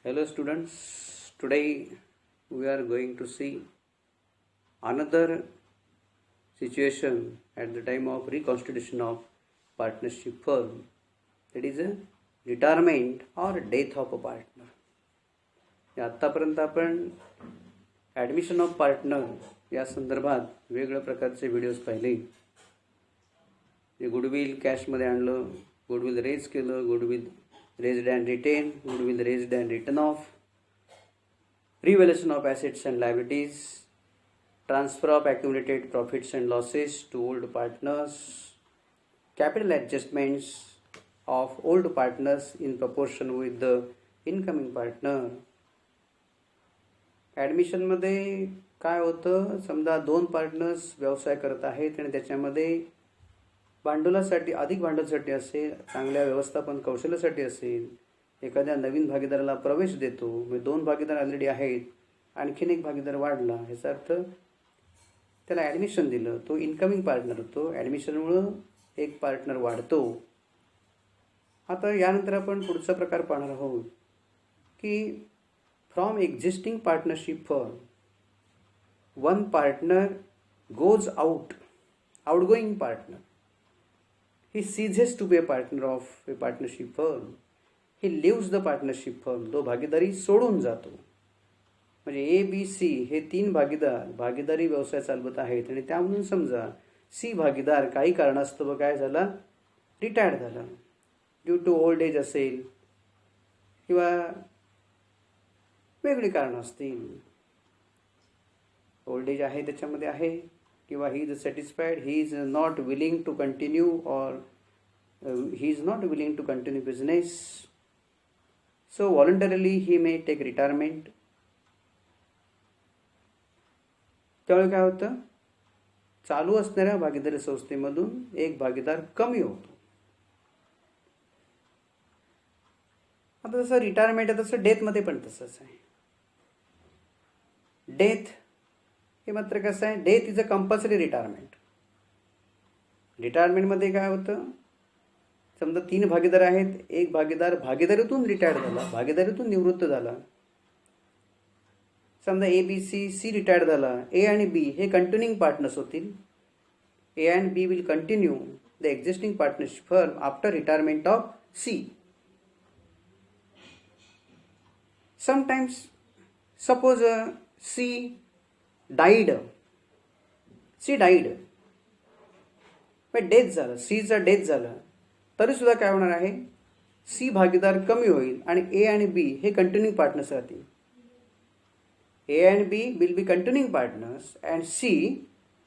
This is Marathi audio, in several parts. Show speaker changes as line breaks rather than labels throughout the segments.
Hello students, today we are going to see another situation at the time of reconstitution of partnership firm, that is a retirement or death of a partner. आत्तापर्यंत आपण ॲडमिशन ऑफ पार्टनर या संदर्भात वेगवेगळ्या प्रकारचे व्हिडिओज पाहिले. गुडविल कॅशमध्ये आणलं, गुडविल रेज केलं, goodwill raised and retained, goodwill raised and written off, revaluation of assets and liabilities, transfer of accumulated profits and losses to old partners, capital adjustments of old partners in proportion with the incoming partner. ॲडमिशनमध्ये काय होतं, समजा दोन पार्टनर्स व्यवसाय करत आहेत आणि त्याच्यामध्ये भांडवलासाठी अधिक भांडवलासाठी असेल, चांगल्या व्यवस्थापन कौशल्यासाठी असेल, एखाद्या नवीन भागीदाराला प्रवेश देतो, म्हणजे दोन भागीदार ऑलरेडी आहेत, आणखीन एक भागीदार वाढला, याचा अर्थ त्याला ॲडमिशन दिलं, तो इन्कमिंग पार्टनर होतो. ॲडमिशनमुळं एक पार्टनर वाढतो. आता यानंतर आपण पुढचा प्रकार पाहणार आहोत की from existing partnership firm one partner goes outgoing partner, he ceases to be a partner of a partnership firm, he leaves the partnership firm, तो भागीदारी सोडून जातो. म्हणजे ए बी सी हे तीन भागीदारी व्यवसाय चालवत आहेत आणि त्यामधून समजा सी भागीदार काही कारणास्तव काय झाला, रिटायर्ड झाला, ड्यू टू ओल्ड एज असेल किंवा वेगळी कारणं असतील, ओल्ड एज आहे त्याच्यामध्ये आहे, किंवा he is satisfied, he is not willing to continue, or he is not willing to continue business, so voluntarily he may take retirement. त्यामुळे काय होतं, चालू असणाऱ्या भागीदारी संस्थेमधून एक भागीदार कमी होतो. आता जसं रिटायरमेंट आहे तसं डेथमध्ये पण तसंच आहे. डेथ हे मात्र कसं आहे, death is a compulsory retirement. रिटायरमेंटमध्ये काय होतं, समजा तीन भागीदार आहेत, एक भागीदार भागीदारीतून रिटायर्ड झाला, भागीदारीतून निवृत्त झाला. समजा ए बी सी रिटायर्ड झाला, ए आणि बी हे कंटिन्यूइंग पार्टनर्स होतील. A and B will continue the existing partnership firm after retirement of C. Sometimes suppose C died, death झालं, सीचं डेथ झालं, तरी सुद्धा काय होणार आहे, सी भागीदार कमी होईल आणि ए आणि बी हे कंटिन्यूइंग पार्टनर्स राहतील. A and B will be continuing partners and C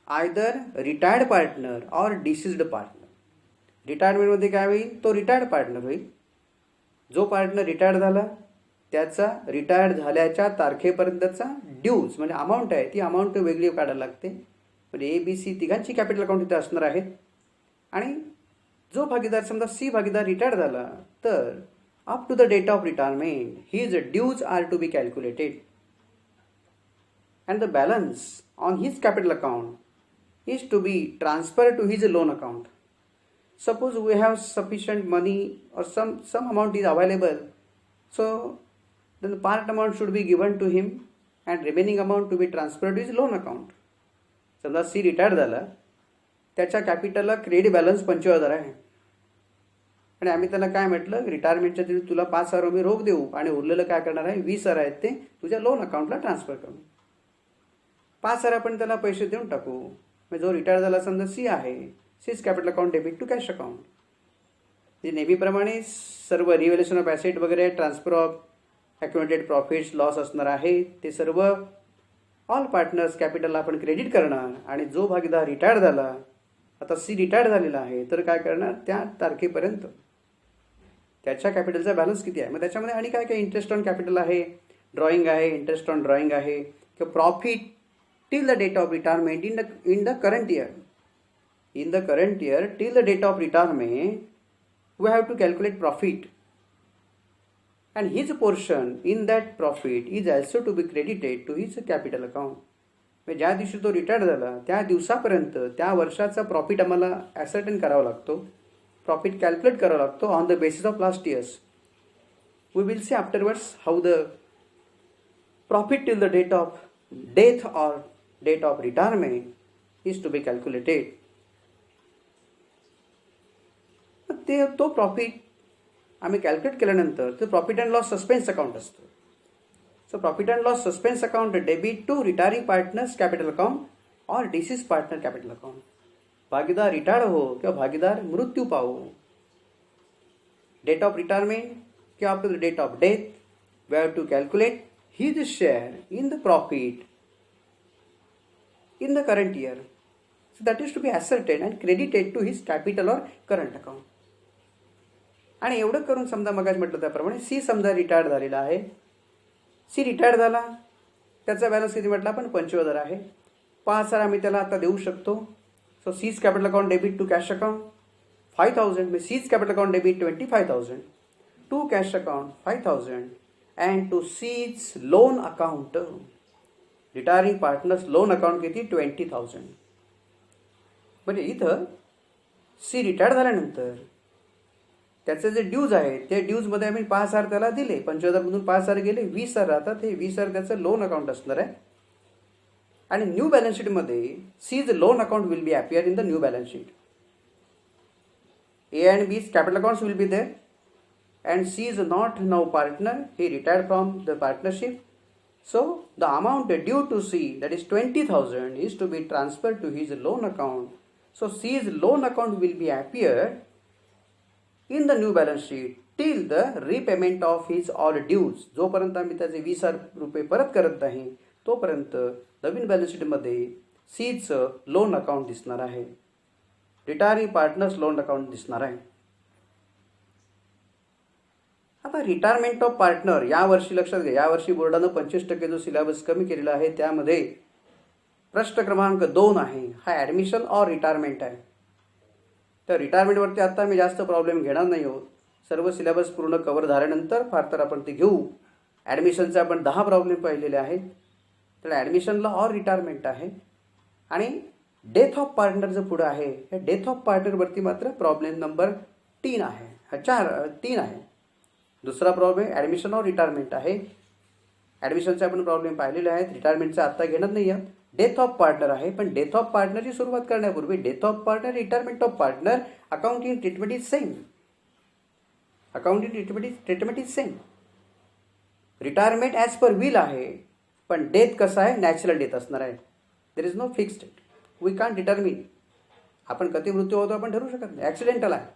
either retired partner or deceased partner. रिटायरमेंटमध्ये काय होईल, तो रिटायर्ड पार्टनर होईल. जो पार्टनर रिटायर्ड झाला त्याचा रिटायर्ड झाल्याच्या तारखेपर्यंतचा ड्यूज म्हणजे अमाऊंट आहे, ती अमाऊंट वेगळी काढायला लागते. म्हणजे ए बी सी तिघांची कॅपिटल अकाउंट इथे असणार आहेत. आणि जो भागीदार समजा सी भागीदार रिटायर्ड झाला तर up to the date of retirement his dues are to be calculated and the balance on his capital account is to be transfer to his loan account. Suppose we have sufficient money or some amount is available, so then the part amount should be given to him and remaining amount to be transferred to his loan account. समजा सी रिटायर्ड झाला, त्याच्या कॅपिटलला क्रेडिट बॅलन्स 25,000 आहे आणि आम्ही त्याला काय म्हटलं, रिटायरमेंटच्या दिवशी तुला 5,000 मी रोख देऊ आणि उरलेलं काय करणार आहे, 20,000 आहेत ते तुझ्या लोन अकाउंटला ट्रान्सफर करू. 5,000 आपण त्याला पैसे देऊन टाकू. म्हणजे जो रिटायर झाला समजा सी आहे, C's capital account debit to cash account. नेहमीप्रमाणे सर्व रिव्हॅल्युएशन ऑफ ॲसेट वगैरे, transfer of accumulated profits loss असणार आहे, ते सर्व ऑल पार्टनर्स कॅपिटलला आपण क्रेडिट करणार. आणि जो भागीदार रिटायर्ड झाला, आता सी रिटायर्ड झालेला आहे, तर काय करणार, त्या तारखेपर्यंत त्याच्या कॅपिटलचा बॅलन्स किती आहे. मग त्याच्यामध्ये आणि काय काय इंटरेस्ट ऑन कॅपिटल आहे, ड्रॉइंग आहे, इंटरेस्ट ऑन ड्रॉइंग आहे, किंवा profit till the date of retirement in the current year. In the current year till the date of retirement we have to calculate profit and his portion in that profit is also to be credited to his capital account. म्हणजे ज्या दिवशी तो रिटायर्ड झाला त्या दिवसापर्यंत त्या वर्षाचा प्रॉफिट आम्हाला ॲसर्टेन करावा लागतो, प्रॉफिट कॅल्क्युलेट करावा लागतो on the basis of last years. We will see afterwards how the profit till the date of death or date of retirement is to be calculated. तो प्रॉफिट आम्ही कॅल्क्युलेट केल्यानंतर ते profit and loss suspense account असतं. So profit and loss suspense account debit to retiring partners capital account or deceased partner capital account. भागीदार रिटायर हो किंवा भागीदार मृत्यू पावो, डेट ऑफ रिटायरमेंट किंवा आपलं date of death, we have to calculate his share in the profit in the current year. So that is to be ascertained and credited to his capital or current account. आणि एवढं करून समजा मगाच म्हटलं त्याप्रमाणे सी समजा रिटायर्ड झालेला आहे. सी रिटायर्ड झाला, त्याचा बॅलन्स किती म्हटलं आपण 25,000 आहे. 5,000 आम्ही त्याला आता देऊ शकतो. So C's capital account debit to cash account 5,000. मी C's capital account debit 25,000 to cash account 5,000 and to C's loan account, retiring partners loan account किती 20,000. म्हणजे इथं सी रिटायर्ड झाल्यानंतर त्याचे जे ड्यूज आहे ते ड्यूजमध्ये आम्ही 5,000 त्याला दिले. 25,000 मधून 5,000 गेले, 20,000 राहतात. हे 20,000 त्याचं लोन अकाउंट असणार आहे. आणि न्यू बॅलन्स शीटमध्ये C's loan account will be appear in the new balance sheet. A and B's capital accounts will be there. And C is not now partner, he retired from the partnership. So the amount due to C, that is 20,000, is to be transferred to his loan account. So C's loan account will be appeared in the new balance sheet till the repayment of his all dues. जोपर्यंत आम्ही त्याचे 20,000 रुपये परत करत नाही तोपर्यंत नवीन बॅलन्स शीटमध्ये C's लोन अकाउंट दिसणार आहे, रिटायरिंग पार्टनर्स लोन अकाउंट दिसणार आहे. आता रिटायरमेंट ऑफ पार्टनर यावर्षी लक्षात घ्या, यावर्षी बोर्डानं 25% जो सिलेबस कमी केलेला आहे त्यामध्ये प्रश्न क्रमांक 2 आहे, हा ॲडमिशन और रिटायरमेंट आहे. तर रिटायरमेंटवरती आता मी जास्त प्रॉब्लेम घेणार नाही आहोत. सर्व सिलेबस पूर्ण कव्हर झाल्यानंतर फार तर आपण ते घेऊ. ॲडमिशनचे आपण 10 प्रॉब्लेम पाहिलेले आहेत. तर ॲडमिशनला और रिटायरमेंट आहे. आणि डेथ ऑफ पार्टनर जो पुढं आहे, या डेथ ऑफ पार्टनरवरती मात्र प्रॉब्लेम नंबर 3 आहे, हा 3 आहे. दुसरा प्रॉब्लेम ॲडमिशन और रिटायरमेंट आहे. ॲडमिशनचे आपण प्रॉब्लेम पाहिलेले आहेत. रिटायरमेंटचा आत्ता घेणार नाही आहोत. डेथ ऑफ पार्टनर आहे, पण डेथ ऑफ पार्टनरची सुरुवात करण्यापूर्वी death of partner, retirement of partner, accounting treatment is same. Accounting treatment is same. Retirement as per will आहे, पण डेथ कसं आहे, नॅचरल डेथ असणार आहे. There is no fixed date, we can't determine. आपण कधी मृत्यू होतो आपण ठरवू शकत नाही, ॲक्सिडेंटल आहे.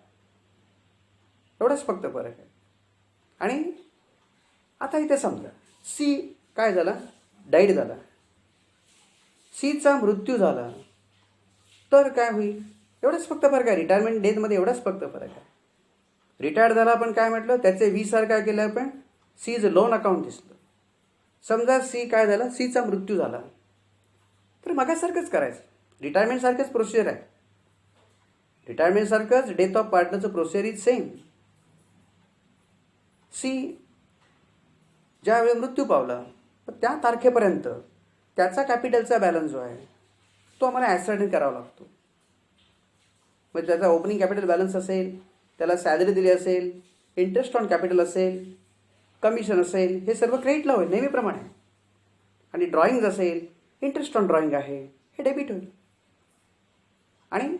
एवढाच फक्त फरक आहे. आणि आता इथे समजा सी काय झाला, डाईड झाला. सीचा मृत्यू झाला तर काय होईल, एवढाच फक्त फरक आहे. रिटायरमेंट डेथमध्ये एवढाच फक्त फरक आहे. रिटायर्ड झाला आपण काय म्हटलं, त्याचे 20,000 काय केलं आपण, सीज लोन अकाउंट दिसलं. समजा सी काय झाला, सीचा मृत्यू झाला तर मगासारखंच करायचं. रिटायरमेंट सारखंच प्रोसिजर आहे. रिटायरमेंट सारखंच डेथ ऑफ पार्टनरचं प्रोसिजर इज सेम. सी ज्यावेळी मृत्यू पावला त्या तारखेपर्यंत त्याचा कॅपिटलचा बॅलन्स जो आहे तो आम्हाला ॲसर्टेन करावा लागतो. म्हणजे त्याचा ओपनिंग कॅपिटल बॅलन्स असेल, त्याला सॅलरी दिली असेल, इंटरेस्ट ऑन कॅपिटल असेल, कमिशन असेल, हे सर्व क्रेडिटला होईल नेहमीप्रमाणे. आणि ड्रॉइंग असेल, इंटरेस्ट ऑन ड्रॉइंग आहे, हे डेबिट होईल. आणि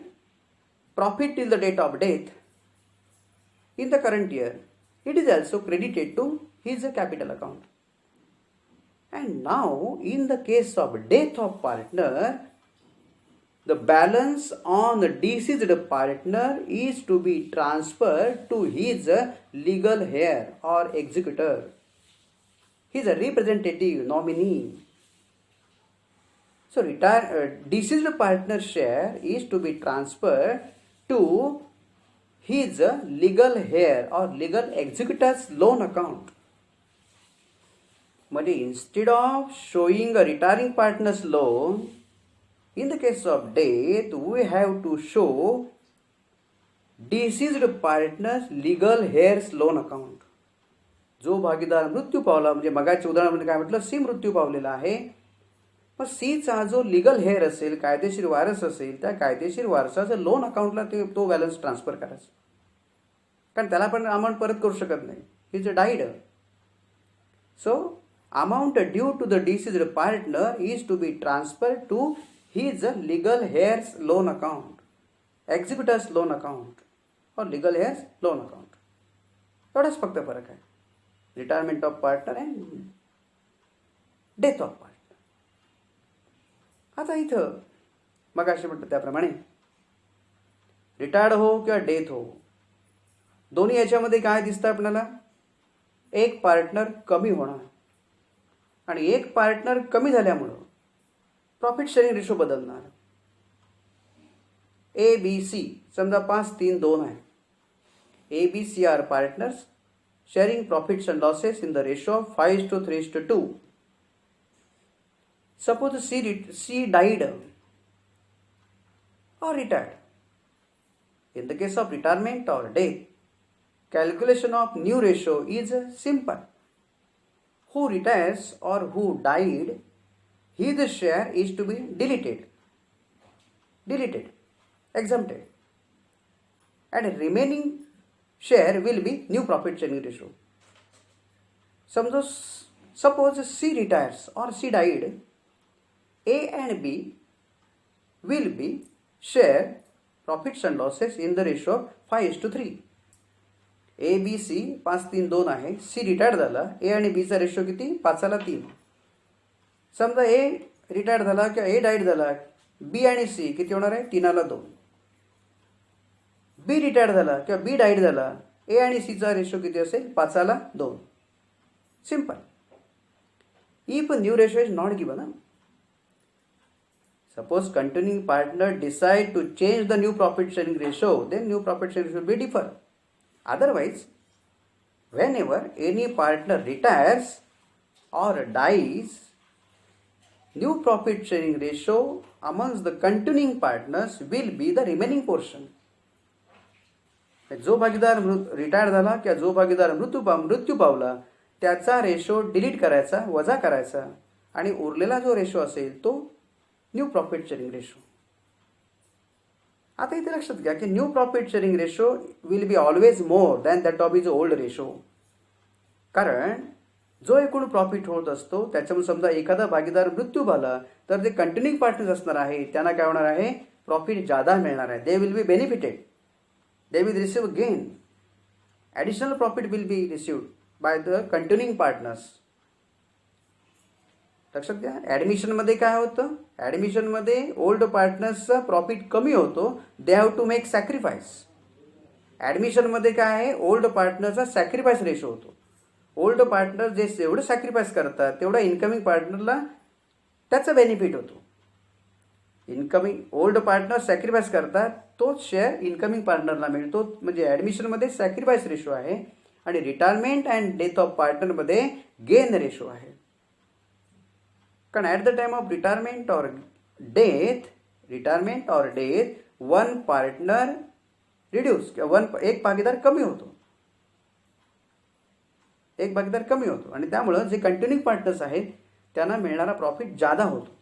profit till the date of death in the current year it is also credited to his capital account. And now in the case of death of partner, the balance on the deceased partner is to be transferred to his legal heir or executor, his representative nominee. So deceased partner share is to be transferred to his legal heir or legal executor's loan account. म्हणजे instead of showing a retiring partner's loan, in the case of death, we have to show deceased partner's legal heir's loan account. जो भागीदार मृत्यू पावला, म्हणजे मगाच्या उदाहरणामध्ये काय म्हटलं, सी मृत्यू पावलेला आहे, मग सीचा जो लिगल हेअर असेल, कायदेशीर वारस असेल, त्या कायदेशीर वारसाचं लोन अकाउंटला तो बॅलन्स ट्रान्सफर करायचा. कारण त्याला पण अमाऊंट परत करू शकत नाही, is died. So, amount due to the deceased partner is to be transferred to his legal heirs loan account, executor's loan account or legal heirs loan account. एवढाच फक्त फरक आहे retirement of partner and death of partner. आता इथं मग असे म्हटलं त्याप्रमाणे रिटायर्ड हो किंवा डेथ हो, दोन्ही याच्यामध्ये काय दिसतं आपल्याला, एक पार्टनर कमी होणार आणि एक पार्टनर कमी झाल्यामुळं प्रॉफिट शेअरिंग रेशो बदलणार. ए बी सी समजा 5-3-2 आहे. A, B, C are partners sharing profits and losses in the ratio of 5:3:2. Suppose C died or retired. In the case of retirement or death, calculation of new ratio is simple. Who retires or who died, his share is to be deleted, exempted, and remaining share will be new profit sharing ratio. Suppose C retires or C died, A and B will be share profits and losses in the ratio of 5:3. A, B, C 5-3-2 आहे. C रिटायर्ड झाला, A आणि B चा रेशो किती 5:3. समजा A रिटायर्ड झाला किंवा A डाईड झाला, B आणि C किती होणार आहे 3:2. बी रिटायर्ड झाला किंवा बी डाईड झाला, ए आणि सीचा रेशो किती असेल 5:2. Simple. If new ratio is not given, suppose continuing partner decide to change the new profit sharing ratio, then new profit sharing ratio will be differ. Otherwise whenever any partner retires or dies, new profit sharing ratio amongst the continuing partners will be the remaining portion. जो भागीदार रिटायर झाला किंवा जो भागीदार मृत्यू पावला त्याचा रेशो डिलीट करायचा, वजा करायचा आणि उरलेला जो रेशो असेल तो न्यू प्रॉफिट शेअरिंग रेशो. आता इथे लक्षात घ्या की new profit sharing ratio will be always more than that of is old ratio. कारण जो एकूण प्रॉफिट होत असतो त्याच्यामुळे समजा एखादा भागीदार मृत्यू पावला तर जे कंटिन्यूइंग पार्टनर्स असणार आहे त्यांना काय होणार आहे, प्रॉफिट जादा मिळणार आहे. They will be benefited. They will receive gain. Additional profit will be received by the continuing partners. लक्षात घ्या. ॲडमिशनमध्ये काय होतं, ॲडमिशनमध्ये ओल्ड पार्टनर्सचा प्रॉफिट कमी होतो. They have to make sacrifice. ॲडमिशनमध्ये काय आहे, ओल्ड पार्टनरचा सॅक्रिफाईस रेशो होतो. ओल्ड पार्टनर जे जेवढं सॅक्रिफाईस करतात तेवढा इन्कमिंग पार्टनरला त्याचा बेनिफिट होतो. इन्कमिंग ओल्ड पार्टनर सॅक्रिफाईस करतात तोच शेअर इन्कमिंग पार्टनरला मिळतो. म्हणजे ॲडमिशनमध्ये सॅक्रिफाईस रेशो आहे आणि रिटायरमेंट अँड डेथ ऑफ पार्टनरमध्ये गेन रेशो आहे. कारण at the time of retirement or death one partner reduce किंवा एक भागीदार कमी होतो. आणि त्यामुळं जे कंटिन्यूइंग पार्टनर्स आहेत त्यांना मिळणारा प्रॉफिट जादा होतो.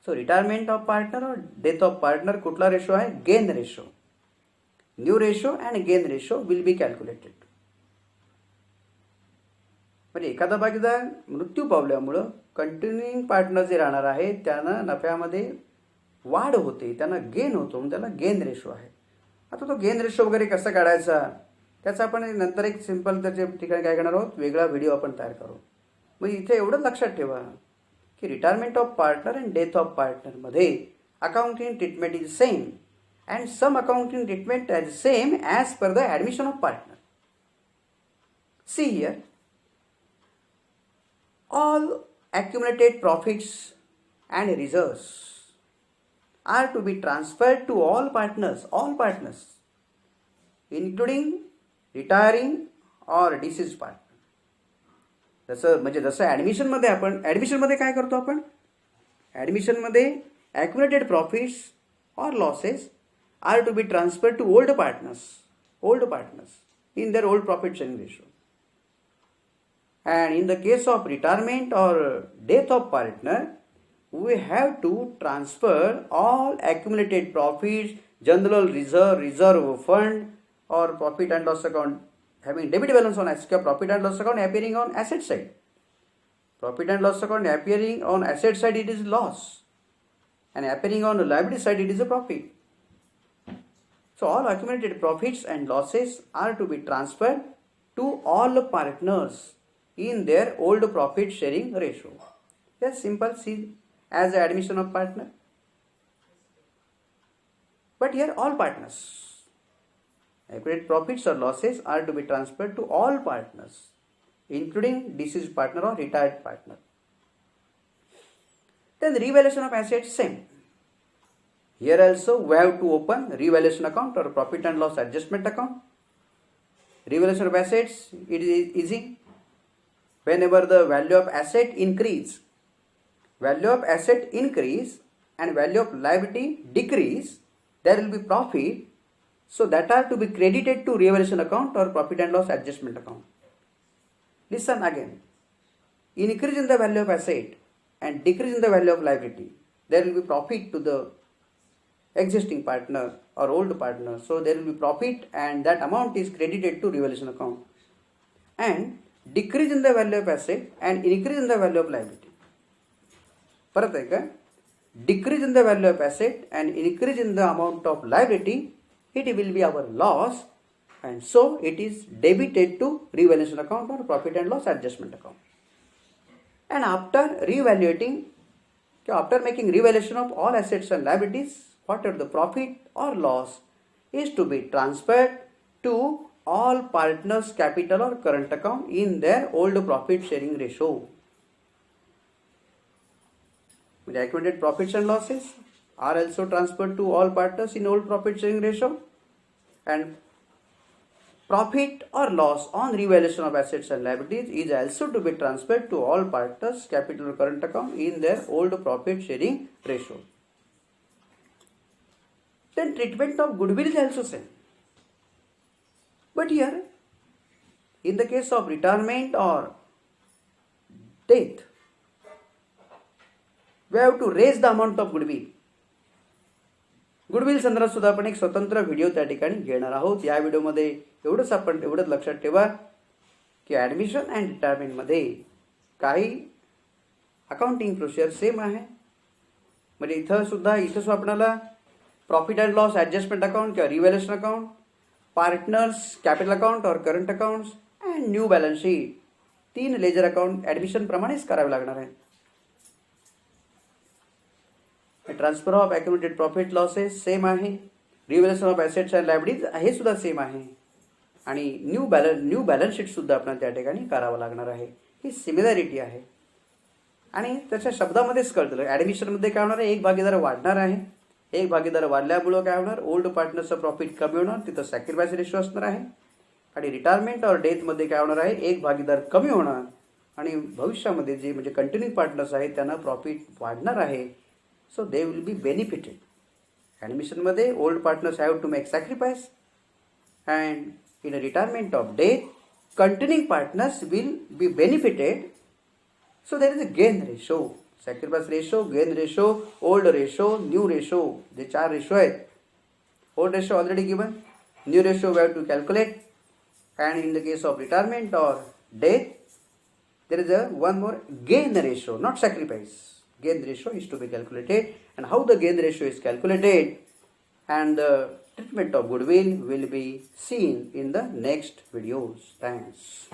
सो रिटायरमेंट ऑफ पार्टनर और डेथ ऑफ पार्टनर कुठला रेशो आहे, gain ratio. New ratio and gain ratio will B calculated. म्हणजे एखादा भागीदार मृत्यू पावल्यामुळं कंटिन्युइंग पार्टनर जे राहणार आहे त्यांना नफ्यामध्ये वाढ होते, त्यांना गेन होतो, म्हणून त्याला गेन रेशो आहे. आता तो गेन रेशो वगैरे कसा काढायचा त्याचा आपण नंतर एक सिंपल त्याच्या ठिकाणी काय करणार आहोत, वेगळा व्हिडिओ आपण तयार करू. मग इथे एवढं लक्षात ठेवा की retirement of partner and death of पार्टनरमध्ये accounting treatment is same and some accounting treatment is same as per the admission of partner. See here, all accumulated profits and reserves are to be transferred to all partners, including retiring or deceased partner. जसं ॲडमिशनमध्ये काय करतो आपण, ॲडमिशनमध्ये accumulated profits or losses are to be transferred to old partners in their old profit sharing ratio. And in the case of retirement or death of partner, we have to transfer all accumulated profits, general reserve fund or profit and loss account having debit balance on asset, profit and loss account appearing on asset side. Profit and loss account appearing on asset side, it is loss, and appearing on the liability side, it is a profit. So all accumulated profits and losses are to be transferred to all partners in their old profit sharing ratio. Yes, simple, see as the admission of partner. But here all partners, accumulated profits or losses are to be transferred to all partners, including deceased partner or retired partner. Then the revaluation of assets, same. Here also we have to open revaluation account or profit and loss adjustment account. Revaluation of assets, it is easy. Whenever the value of asset increase and value of liability decrease, there will be profit. So that are to be credited to revaluation account or profit and loss adjustment account. Listen again. Increase in the value of asset and decrease in the value of liability, there will be profit to the existing partner or old partner. So there will be profit and that amount is credited to revaluation account. And decrease in the value of asset and increase in the value of liability. परत आहे का? Decrease in the value of asset and increase in the amount of liability, it will be our loss, and so it is debited to revaluation account or profit and loss adjustment account. And after making revaluation of all assets and liabilities, whatever the profit or loss is to be transferred to all partners' capital or current account in their old profit sharing ratio. The accumulated profits and losses are also transferred to all partners in old profit sharing ratio, and profit or loss on revaluation of assets and liabilities is also to be transferred to all partners' capital or current account in their old profit sharing ratio. Then treatment of goodwill is also same. But here, in the case of retirement or death, we have to raise the amount of goodwill. Goodwill संदर्भात सुद्धा आपण एक स्वतंत्र व्हिडिओ त्या ठिकाणी घेणार आहोत. या व्हिडिओमध्ये एवढंच लक्षात ठेवा की ॲडमिशन अँड रिटायरमेंटमध्ये काही अकाउंटिंग प्रोसिजर सेम आहे. म्हणजे इथं आपल्याला profit and loss adjustment account किंवा revaluation account, partners capital account or current accounts and new balance sheet, 3 ledger account admission प्रमाणेच करावे लागणार आहे. Transfer of accumulated profit losses same आहे. Revaluation of assets and liabilities हे सुद्धा सेम आहे. आणि न्यू बॅलन्स शीट सुद्धा आपल्याला त्या ठिकाणी करावं लागणार आहे. ही सिमिलॅरिटी आहे आणि त्याच्या शब्दामध्येच कळतं. ॲडमिशनमध्ये काय होणार आहे, एक भागीदार वाढणार आहे. एक भागीदार वाढल्यामुळं काय होणार, ओल्ड पार्टनरचं प्रॉफिट कमी होणार, तिथं सॅक्रिफाईस रेशो असणार आहे. आणि रिटायरमेंट और डेथमध्ये काय होणार आहे, एक भागीदार कमी होणार आणि भविष्यामध्ये जे म्हणजे कंटिन्यूइंग पार्टनर्स आहेत त्यांना प्रॉफिट वाढणार आहे. So they will be benefited. Admission मध्ये old partners have to make sacrifice, and in a retirement of death, continuing partners will be benefited. So there is a gain ratio, sacrifice ratio, gain ratio, old ratio, new ratio. जे 4 ratio आहेत. Old ratio already given, new ratio we have to calculate, and in the case of retirement or death, there is one more gain ratio, not sacrifice. Gain ratio is to be calculated, and how the gain ratio is calculated and the treatment of goodwill will be seen in the next videos. Thanks.